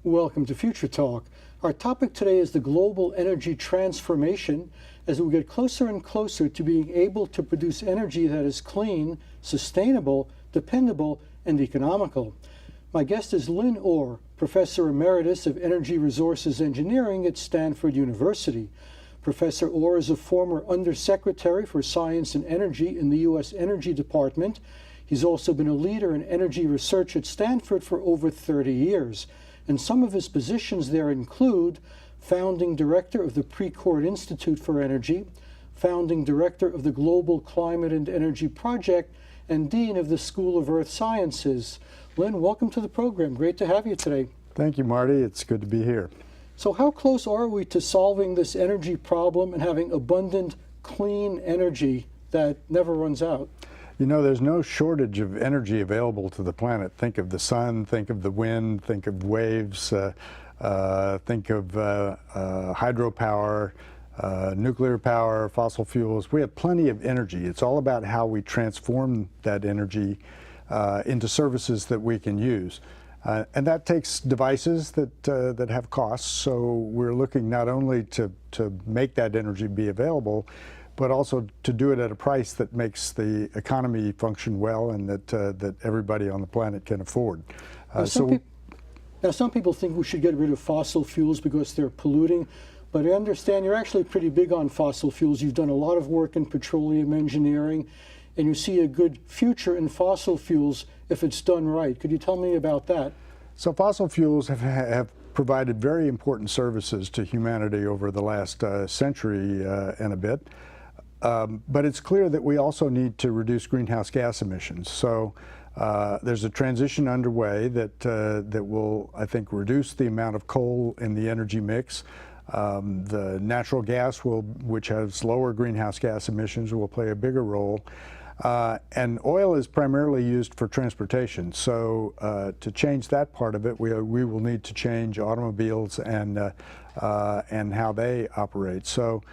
Welcome to Future Talk. Our topic today is the global energy transformation as we get closer and closer to being able to produce energy that is clean, sustainable, dependable, and economical. My guest is Lynn Orr, Professor Emeritus of Energy Resources Engineering at Stanford University. Professor Orr is a former Undersecretary for Science and Energy in the U.S. Energy Department. He's also been a leader in energy research at Stanford for over 30 years. And some of his positions there include founding director of the Precourt Institute for Energy, founding director of the Global Climate and Energy Project, and dean of the School of Earth Sciences. Lynn, welcome to the program. Great to have you today. Thank you, Marty. It's good to be here. So how close are we to solving this energy problem and having abundant, clean energy that never runs out? You know, there's no shortage of energy available to the planet. Think of the sun, think of the wind, think of waves, think of hydropower, nuclear power, fossil fuels. We have plenty of energy. It's all about how we transform that energy into services that we can use. And that takes devices that have costs. So we're looking not only to make that energy be available, but also to do it at a price that makes the economy function well and that everybody on the planet can afford. Now, some people think we should get rid of fossil fuels because they're polluting, but I understand you're actually pretty big on fossil fuels. You've done a lot of work in petroleum engineering, and you see a good future in fossil fuels if it's done right. Could you tell me about that? So fossil fuels have provided very important services to humanity over the last century and a bit. But it's clear that we also need to reduce greenhouse gas emissions. So there's a transition underway that will, I think, reduce the amount of coal in the energy mix. The natural gas, which has lower greenhouse gas emissions, will play a bigger role. And oil is primarily used for transportation. So to change that part of it, we will need to change automobiles and how they operate. So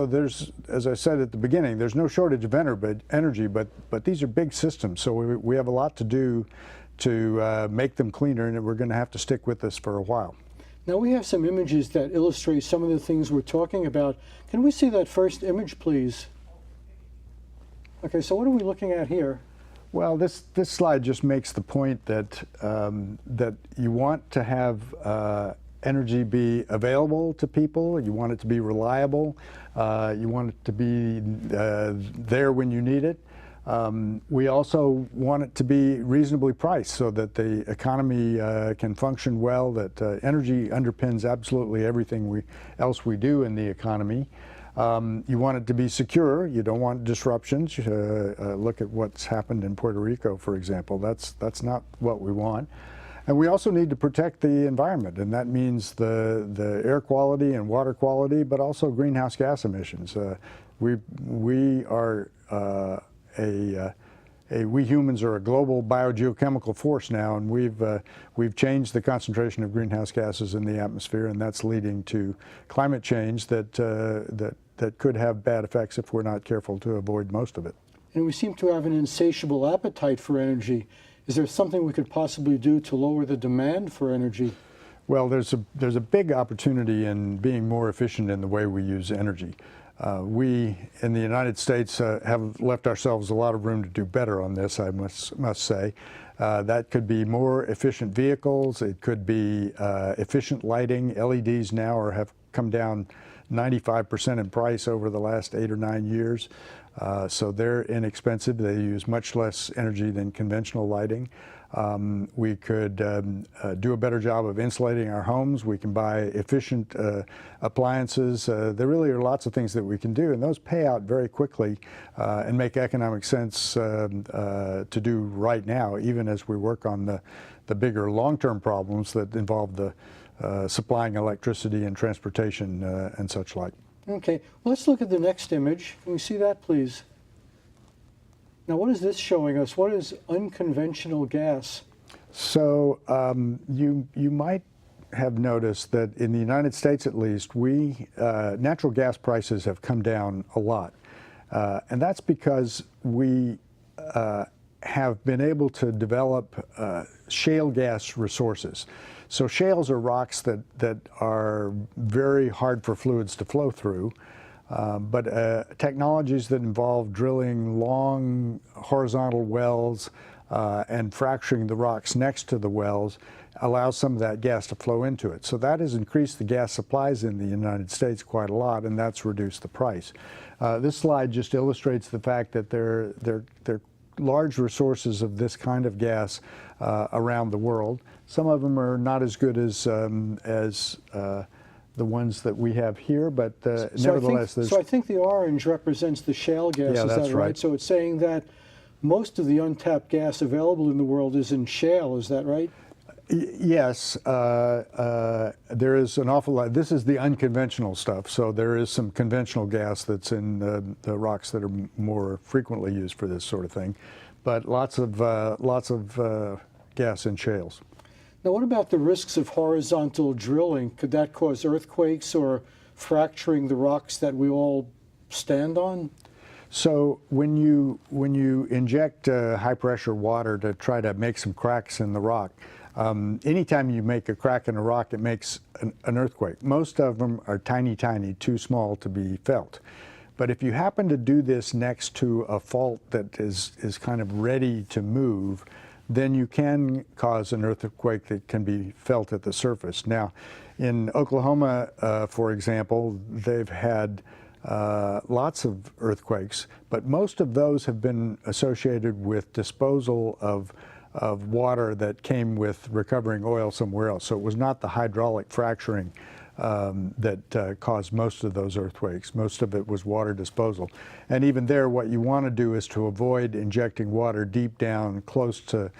there's, as I said at the beginning, there's no shortage of energy, but these are big systems. So we have a lot to do to make them cleaner, and we're going to have to stick with this for a while. Now we have some images that illustrate some of the things we're talking about. Can we see that first image, please? Okay, so what are we looking at here? Well, this slide just makes the point that that you want to have energy be available to people. You want it to be reliable. You want it to be there when you need it. We also want it to be reasonably priced so that the economy can function well, that energy underpins absolutely everything else we do in the economy. You want it to be secure. You don't want disruptions. Look at what's happened in Puerto Rico, for example. That's not what we want. And we also need to protect the environment, and that means the air quality and water quality, but also greenhouse gas emissions. We humans are a global biogeochemical force now, and we've changed the concentration of greenhouse gases in the atmosphere, and that's leading to climate change that could have bad effects if we're not careful to avoid most of it. And we seem to have an insatiable appetite for energy. Is there something we could possibly do to lower the demand for energy? Well, there's a big opportunity in being more efficient in the way we use energy. We in the United States have left ourselves a lot of room to do better on this, I must say. That could be more efficient vehicles. It could be efficient lighting. LEDs now have come down 95% in price over the last 8 or 9 years. So they're inexpensive. They use much less energy than conventional lighting. We could do a better job of insulating our homes. We can buy efficient appliances. There really are lots of things that we can do, and those pay out very quickly and make economic sense to do right now, even as we work on the bigger long-term problems that involve the supplying electricity and transportation and such like. Okay, well, let's look at the next image. Can we see that, please? Now, what is this showing us? What is unconventional gas? So you might have noticed that in the United States, at least, natural gas prices have come down a lot. And that's because we have been able to develop shale gas resources. So shales are rocks that are very hard for fluids to flow through, but technologies that involve drilling long horizontal wells and fracturing the rocks next to the wells allows some of that gas to flow into it. So that has increased the gas supplies in the United States quite a lot, and that's reduced the price. This slide just illustrates the fact that there are large resources of this kind of gas around the world. Some of them are not as good as the ones that we have here, but nevertheless, so I think the orange represents the shale gas. Yeah, is that's that right? right. So it's saying that most of the untapped gas available in the world is in shale. Is that right? Yes, there is an awful lot. This is the unconventional stuff, so there is some conventional gas that's in the rocks that are more frequently used for this sort of thing, but lots of gas in shales. Now, what about the risks of horizontal drilling? Could that cause earthquakes or fracturing the rocks that we all stand on? So when you inject high pressure water to try to make some cracks in the rock, anytime you make a crack in a rock, it makes an earthquake. Most of them are tiny, too small to be felt. But if you happen to do this next to a fault that is kind of ready to move, then you can cause an earthquake that can be felt at the surface. Now, in Oklahoma, for example, they've had lots of earthquakes, but most of those have been associated with disposal of water that came with recovering oil somewhere else. So it was not the hydraulic fracturing that caused most of those earthquakes. Most of it was water disposal. And even there, what you want to do is to avoid injecting water deep down close to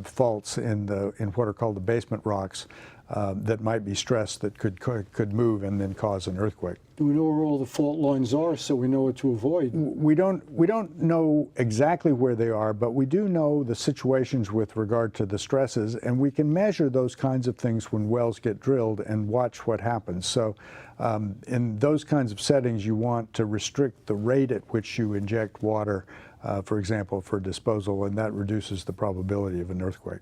faults in what are called the basement rocks that might be stressed, that could move and then cause an earthquake. Do we know where all the fault lines are so we know what to avoid? We don't know exactly where they are, but we do know the situations with regard to the stresses, and we can measure those kinds of things when wells get drilled and watch what happens. So in those kinds of settings, you want to restrict the rate at which you inject water, for example, for disposal, and that reduces the probability of an earthquake.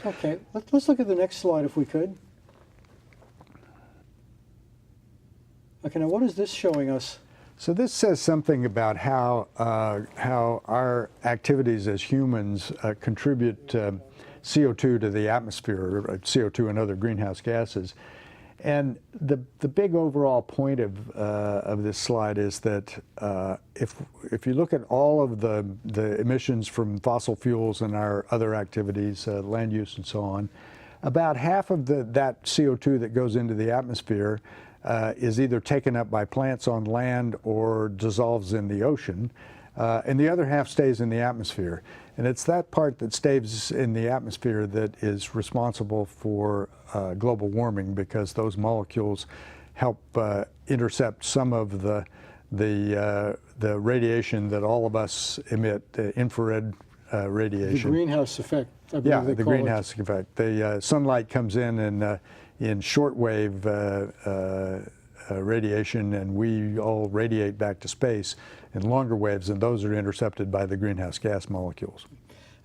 Okay, let's look at the next slide if we could. Okay, now what is this showing us? So this says something about how our activities as humans contribute CO2 to the atmosphere, or CO2 and other greenhouse gases. And the big overall point of this slide is that if you look at all of the emissions from fossil fuels and our other activities, land use and so on, about half of that CO2 that goes into the atmosphere is either taken up by plants on land or dissolves in the ocean, and the other half stays in the atmosphere. And it's that part that stays in the atmosphere that is responsible for global warming, because those molecules help intercept some of the radiation that all of us emit, infrared radiation. The greenhouse effect, I believe Yeah, they the call greenhouse effect. The sunlight comes in shortwave radiation, and we all radiate back to space in longer waves, and those are intercepted by the greenhouse gas molecules.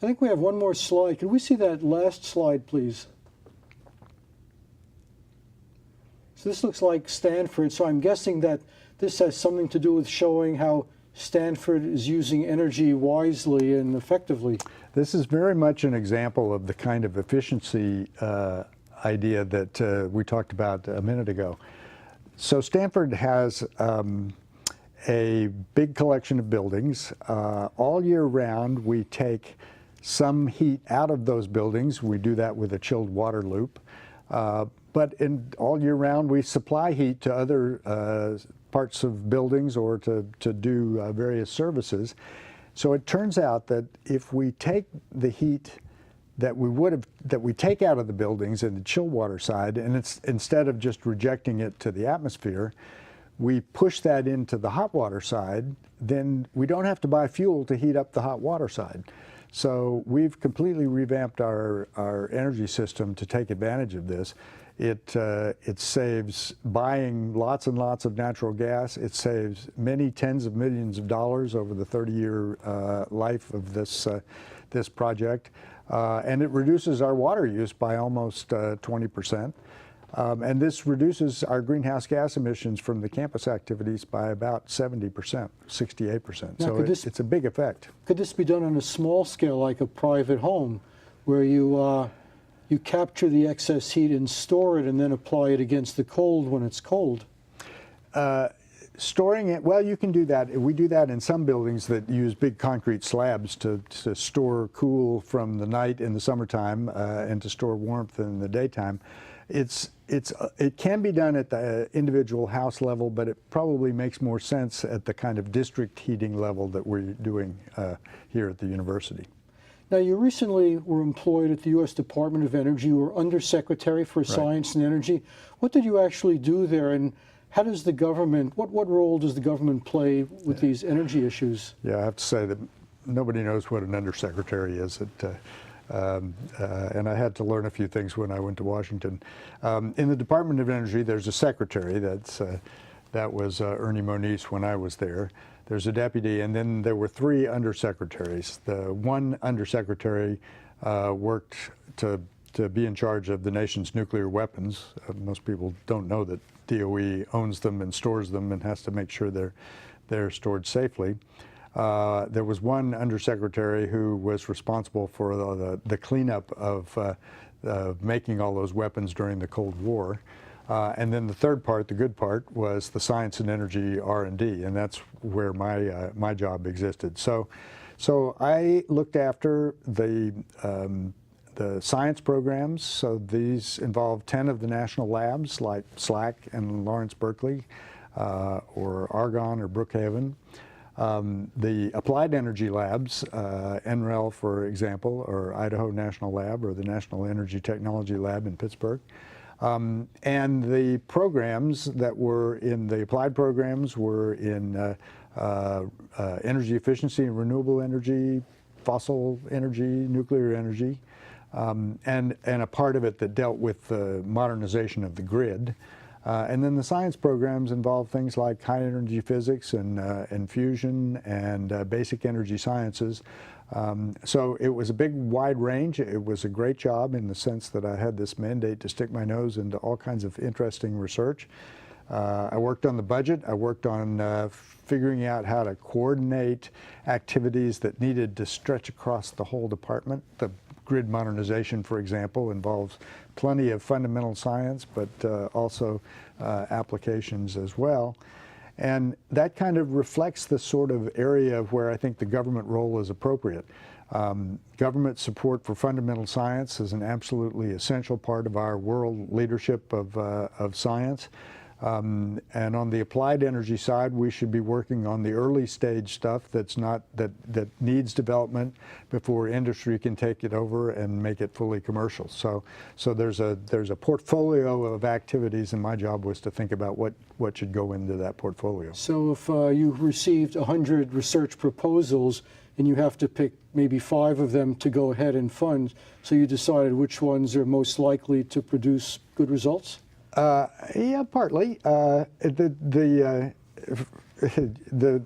I think we have one more slide. Could we see that last slide, please? So this looks like Stanford, so I'm guessing that this has something to do with showing how Stanford is using energy wisely and effectively. This is very much an example of the kind of efficiency idea that we talked about a minute ago. So Stanford has a big collection of buildings. All year round, we take some heat out of those buildings. We do that with a chilled water loop. But all year round, we supply heat to other parts of buildings or to do various services. So it turns out that if we take the heat that we take out of the buildings in the chill water side, and instead of just rejecting it to the atmosphere, we push that into the hot water side, then we don't have to buy fuel to heat up the hot water side. So we've completely revamped our energy system to take advantage of this. It saves buying lots and lots of natural gas. It saves many tens of millions of dollars over the 30-year life of this this project, and it reduces our water use by almost 20%. And this reduces our greenhouse gas emissions from the campus activities by about 70%, 68%. Now, So it's a big effect. Could this be done on a small scale, like a private home, where you capture the excess heat and store it and then apply it against the cold when it's cold? Storing it, well, you can do that. We do that in some buildings that use big concrete slabs to store cool from the night in the summertime and to store warmth in the daytime. It can be done at the individual house level, but it probably makes more sense at the kind of district heating level that we're doing here at the university. Now, you recently were employed at the U.S. Department of Energy. You were Undersecretary for Science and Energy. What did you actually do there, and how does the government, what role does the government play with these energy issues? Yeah, I have to say that nobody knows what an undersecretary is. And I had to learn a few things when I went to Washington. In the Department of Energy, there's a secretary. That was Ernie Moniz when I was there. There's a deputy, and then there were 3 undersecretaries. The one undersecretary worked to be in charge of the nation's nuclear weapons. Most people don't know that DOE owns them and stores them and has to make sure they're stored safely. There was one undersecretary who was responsible for the cleanup of making all those weapons during the Cold War. And then the third part, the good part, was the science and energy R&D, and that's where my job existed. So I looked after the science programs. So these involve 10 of the national labs, like SLAC and Lawrence Berkeley, or Argonne or Brookhaven. The applied energy labs, NREL, for example, or Idaho National Lab, or the National Energy Technology Lab in Pittsburgh. And the programs that were in the applied programs were in energy efficiency and renewable energy, fossil energy, nuclear energy, and a part of it that dealt with the modernization of the grid. And then the science programs involve things like high energy physics and fusion and basic energy sciences. So it was a big, wide range. It was a great job in the sense that I had this mandate to stick my nose into all kinds of interesting research. I worked on the budget. I worked on figuring out how to coordinate activities that needed to stretch across the whole department. The grid modernization, for example, involves plenty of fundamental science, but also applications as well. And that kind of reflects the sort of area where I think the government role is appropriate. Government support for fundamental science is an absolutely essential part of our world leadership of science. And on the applied energy side, we should be working on the early stage stuff that needs development before industry can take it over and make it fully commercial. So there's a portfolio of activities, and my job was to think about what should go into that portfolio. So if you received 100 research proposals and you have to pick maybe 5 of them to go ahead and fund, so you decided which ones are most likely to produce good results? Yeah, partly. The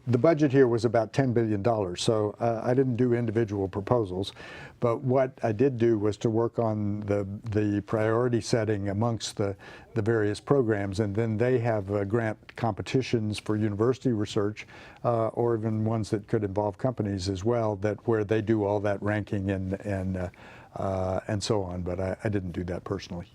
budget here was about $10 billion, so I didn't do individual proposals. But what I did do was to work on the priority setting amongst the various programs, and then they have grant competitions for university research, or even ones that could involve companies as well, where they do all that ranking and so on. But I didn't do that personally.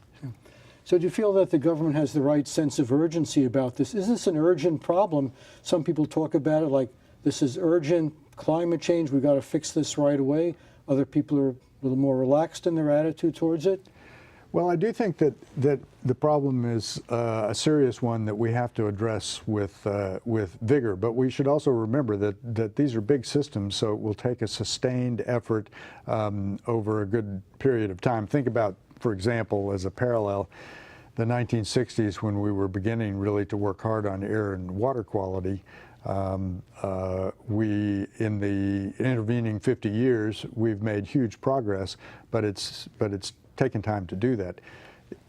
So do you feel that the government has the right sense of urgency about this? Is this an urgent problem? Some people talk about it like this is urgent, climate change, we've got to fix this right away. Other people are a little more relaxed in their attitude towards it. Well, I do think that the problem is a serious one that we have to address with vigor. But we should also remember that these are big systems, so it will take a sustained effort over a good period of time. Think about, for example, as a parallel, the 1960s, when we were beginning really to work hard on air and water quality. We, in the intervening 50 years, we've made huge progress, but it's taken time to do that.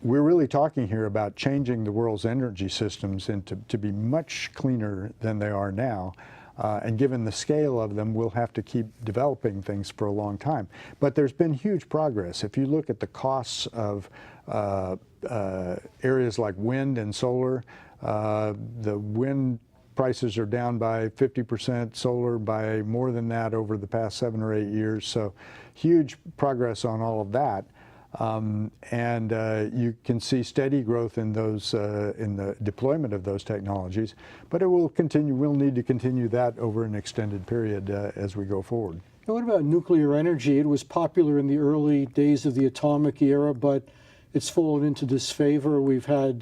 We're really talking here about changing the world's energy systems to be much cleaner than they are now. And given the scale of them, we'll have to keep developing things for a long time. But there's been huge progress. If you look at the costs of areas like wind and solar, the wind prices are down by 50%, solar by more than that over the past 7 or 8 years. So huge progress on all of that. You can see steady growth in those in the deployment of those technologies, but it will continue. We'll need to continue that over an extended period as we go forward. Now, what about nuclear energy? It was popular in the early days of the atomic era, but it's fallen into disfavor. We've had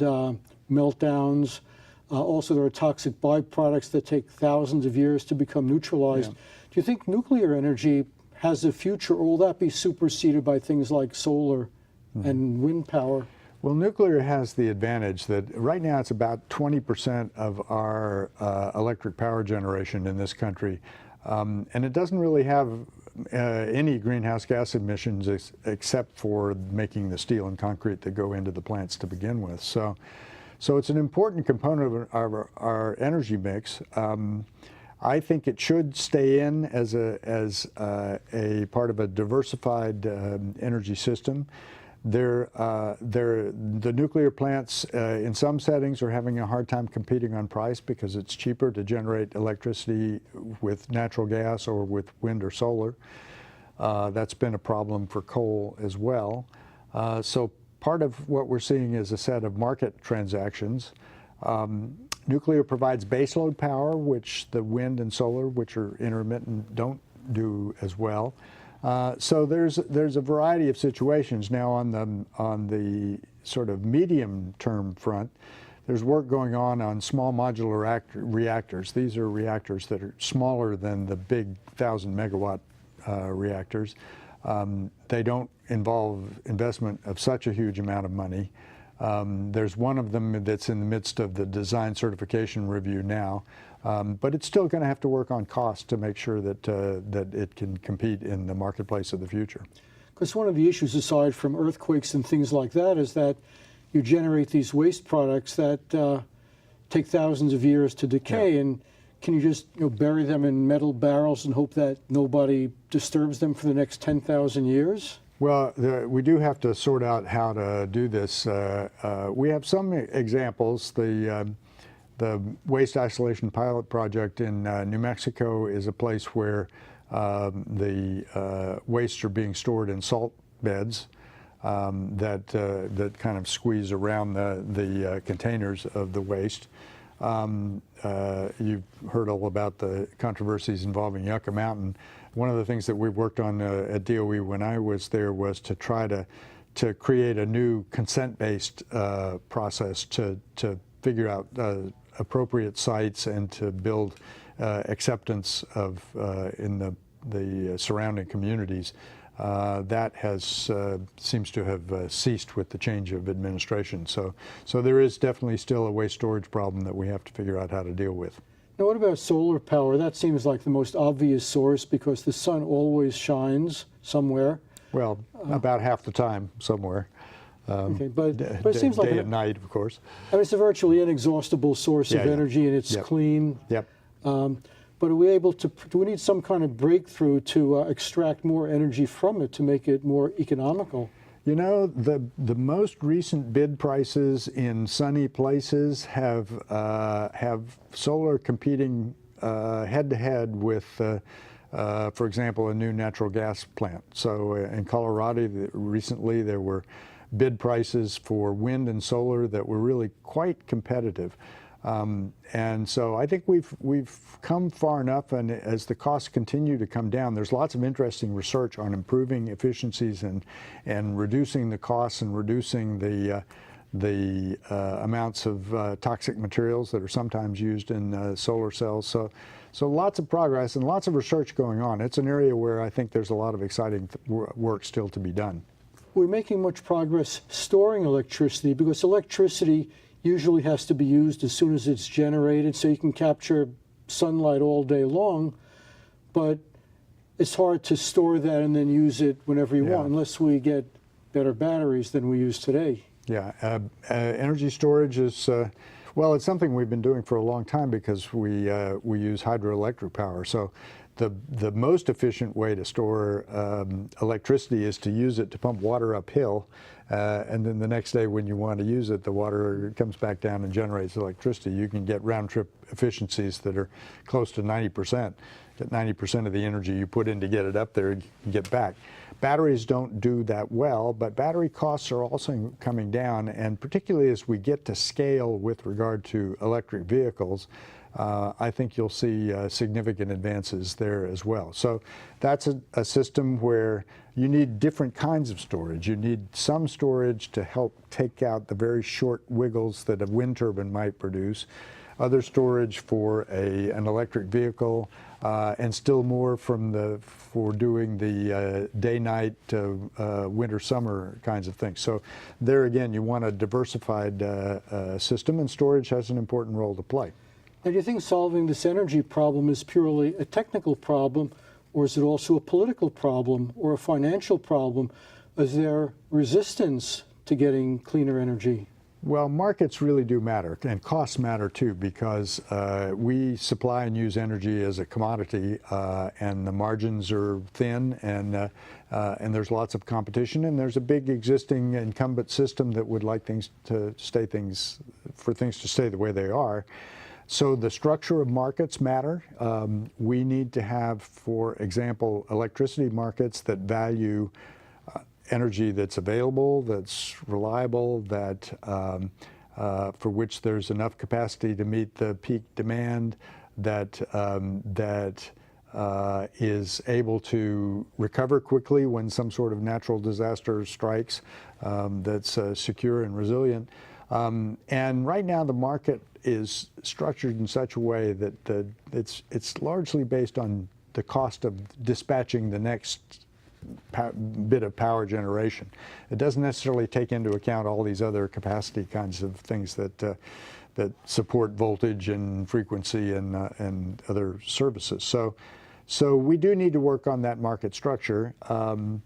meltdowns. Also, there are toxic byproducts that take thousands of years to become neutralized. Yeah. Do you think nuclear energy has a future, or will that be superseded by things like solar and wind power? Well, nuclear has the advantage that right now it's about 20% of our electric power generation in this country. And it doesn't really have any greenhouse gas emissions except for making the steel and concrete that go into the plants to begin with. So it's an important component of our energy mix. I think it should stay in as a part of a diversified energy system. The nuclear plants in some settings are having a hard time competing on price because it's cheaper to generate electricity with natural gas or with wind or solar. That's been a problem for coal as well. So part of what we're seeing is a set of market transactions. Nuclear provides baseload power, which the wind and solar, which are intermittent, don't do as well. So there's a variety of situations. Now on the sort of medium-term front, there's work going on small modular reactors. These are reactors that are smaller than the big 1,000-megawatt reactors. They don't involve investment of such a huge amount of money. There's one of them that's in the midst of the design certification review now, but it's still going to have to work on cost to make sure that it can compete in the marketplace of the future. Because one of the issues, aside from earthquakes and things like that, is that you generate these waste products that take thousands of years to decay. Yeah. And can you just bury them in metal barrels and hope that nobody disturbs them for the next 10,000 years? Well, we do have to sort out how to do this. We have some examples. The Waste Isolation Pilot Project in New Mexico is a place where the wastes are being stored in salt beds that kind of squeeze around the containers of the waste. You've heard all about the controversies involving Yucca Mountain. One of the things that we worked on at DOE when I was there was to try to create a new consent-based process to figure out appropriate sites and to build acceptance of in the surrounding communities. That has seems to have ceased with the change of administration. So there is definitely still a waste storage problem that we have to figure out how to deal with. Now, what about solar power? That seems like the most obvious source because the sun always shines somewhere. Well, about half the time somewhere. Okay, but it seems like day and night, of course. I mean, it's a virtually inexhaustible source of energy, and it's clean. Yep. But are we able to? Do we need some kind of breakthrough to extract more energy from it to make it more economical? You know, the most recent bid prices in sunny places have solar competing head to head with, for example, a new natural gas plant. So in Colorado recently there were bid prices for wind and solar that were really quite competitive. And so I think we've come far enough, and as the costs continue to come down, there's lots of interesting research on improving efficiencies and reducing the costs and reducing the amounts of toxic materials that are sometimes used in solar cells. So lots of progress and lots of research going on. It's an area where I think there's a lot of exciting work still to be done. We're making much progress storing electricity because electricity usually has to be used as soon as it's generated, so you can capture sunlight all day long, but it's hard to store that and then use it whenever you want, unless we get better batteries than we use today. Yeah, energy storage is, Well, it's something we've been doing for a long time because we use hydroelectric power. So the most efficient way to store electricity is to use it to pump water uphill, and then the next day when you want to use it, the water comes back down and generates electricity. You can get round-trip efficiencies that are close to 90%. Get 90% of the energy you put in to get it up there, you can get back. Batteries don't do that well, but battery costs are also coming down, and particularly as we get to scale with regard to electric vehicles, I think you'll see significant advances there as well. So that's a system where you need different kinds of storage. You need some storage to help take out the very short wiggles that a wind turbine might produce, other storage for an electric vehicle, and still more for doing the day-night, winter-summer kinds of things. So there again, you want a diversified system, and storage has an important role to play. Now, do you think solving this energy problem is purely a technical problem, or is it also a political problem or a financial problem? Is there resistance to getting cleaner energy? Well, markets really do matter, and costs matter too, because we supply and use energy as a commodity, and the margins are thin, and there's lots of competition, and there's a big existing incumbent system that would like things to stay the way they are. So the structure of markets matter. We need to have, for example, electricity markets that value energy that's available, that's reliable, that for which there's enough capacity to meet the peak demand, that is able to recover quickly when some sort of natural disaster strikes, that's secure and resilient. And right now the market is structured in such a way that it's largely based on the cost of dispatching the next bit of power generation. It doesn't necessarily take into account all these other capacity kinds of things that support voltage and frequency and other services. So we do need to work on that market structure, so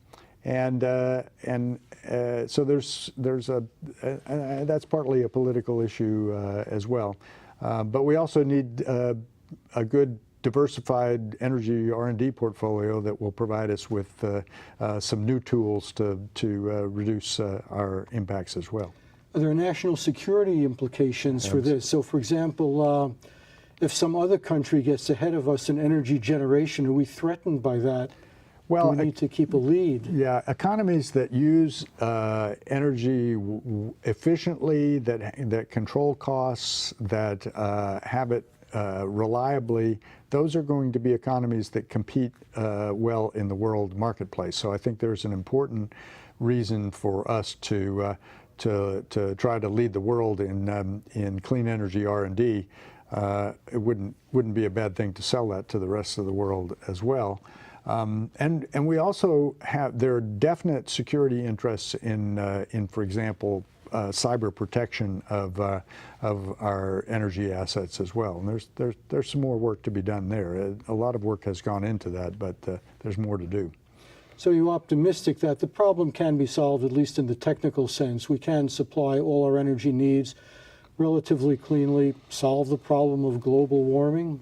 that's partly a political issue as well. But we also need a good diversified energy R&D portfolio that will provide us with some new tools to reduce our impacts as well. Are there national security implications for this? So, for example, if some other country gets ahead of us in energy generation, are we threatened by that? Well, do we need to keep a lead? Yeah, economies that use energy efficiently, that control costs, that have it reliably, those are going to be economies that compete well in the world marketplace. So I think there's an important reason for us to try to lead the world in clean energy R&D. It wouldn't be a bad thing to sell that to the rest of the world as well. And we also there are definite security interests in for example, cyber protection of our energy assets as well. And there's some more work to be done there. A lot of work has gone into that, but there's more to do. So you're optimistic that the problem can be solved, at least in the technical sense. We can supply all our energy needs relatively cleanly, solve the problem of global warming?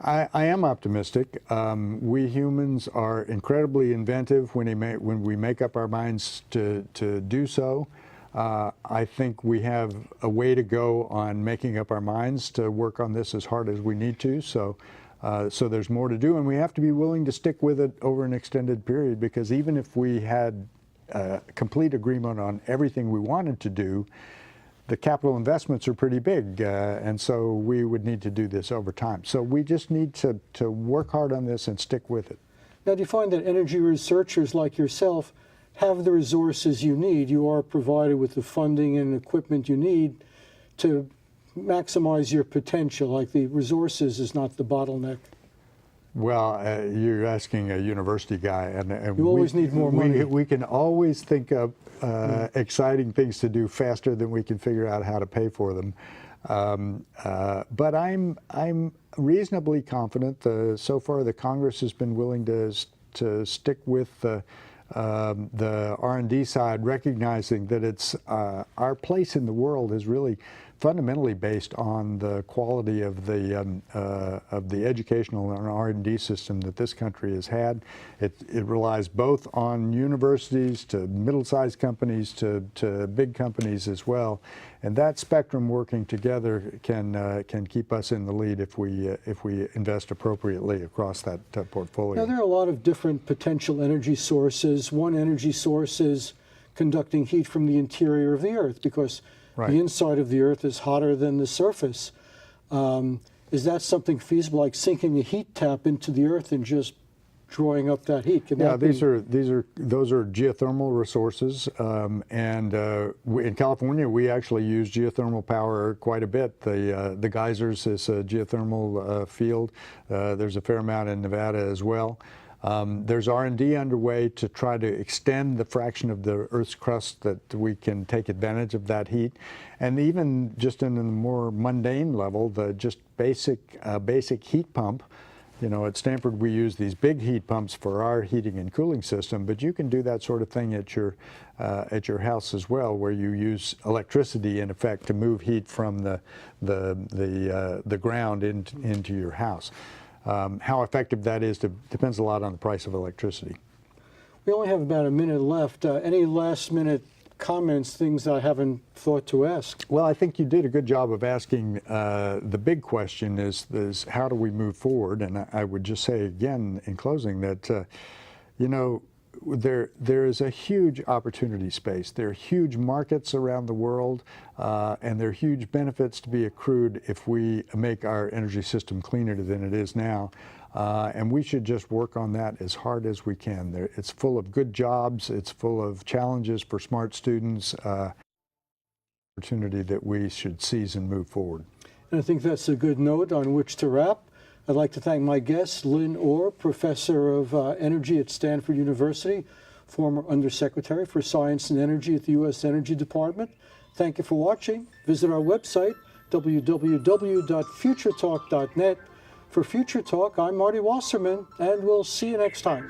I am optimistic. We humans are incredibly inventive when we make up our minds to do so. I think we have a way to go on making up our minds to work on this as hard as we need to. So there's more to do, and we have to be willing to stick with it over an extended period, because even if we had complete agreement on everything we wanted to do, the capital investments are pretty big, and so we would need to do this over time. So we just need to work hard on this and stick with it. Now, do you find that energy researchers like yourself have the resources you need? You are provided with the funding and equipment you need to maximize your potential, like the resources is not the bottleneck? Well, you're asking a university guy, and you always need more money. We can always think of exciting things to do faster than we can figure out how to pay for them. But I'm reasonably confident. So far, the Congress has been willing to stick with the R&D side, recognizing that it's our place in the world is really fundamentally based on the quality of the educational and R&D system that this country has had. It relies both on universities to middle-sized companies to big companies as well, and that spectrum working together can keep us in the lead if we invest appropriately across that portfolio. Now, there are a lot of different potential energy sources. One energy source is conducting heat from the interior of the Earth, because Right. the inside of the Earth is hotter than the surface. Is that something feasible, like sinking a heat tap into the Earth and just drawing up that heat? Can Yeah, that those are geothermal resources, and in California we actually use geothermal power quite a bit. The geysers is a geothermal field. There's a fair amount in Nevada as well. There's R&D underway to try to extend the fraction of the Earth's crust that we can take advantage of that heat. And even just in the more mundane level, the just basic heat pump. You know, at Stanford we use these big heat pumps for our heating and cooling system, but you can do that sort of thing at your house as well, where you use electricity in effect to move heat from the ground into your house. How effective that is depends a lot on the price of electricity. We only have about a minute left. Any last-minute comments, things I haven't thought to ask? Well, I think you did a good job of asking. The big question is how do we move forward? And I would just say again in closing that, you know, there is a huge opportunity space. There are huge markets around the world, and there are huge benefits to be accrued if we make our energy system cleaner than it is now. And we should just work on that as hard as we can. It's full of good jobs. It's full of challenges for smart students. Opportunity that we should seize and move forward. And I think that's a good note on which to wrap. I'd like to thank my guest, Lynn Orr, Professor of Energy at Stanford University, former Undersecretary for Science and Energy at the U.S. Energy Department. Thank you for watching. Visit our website, www.futuretalk.net. For Future Talk, I'm Marty Wasserman, and we'll see you next time.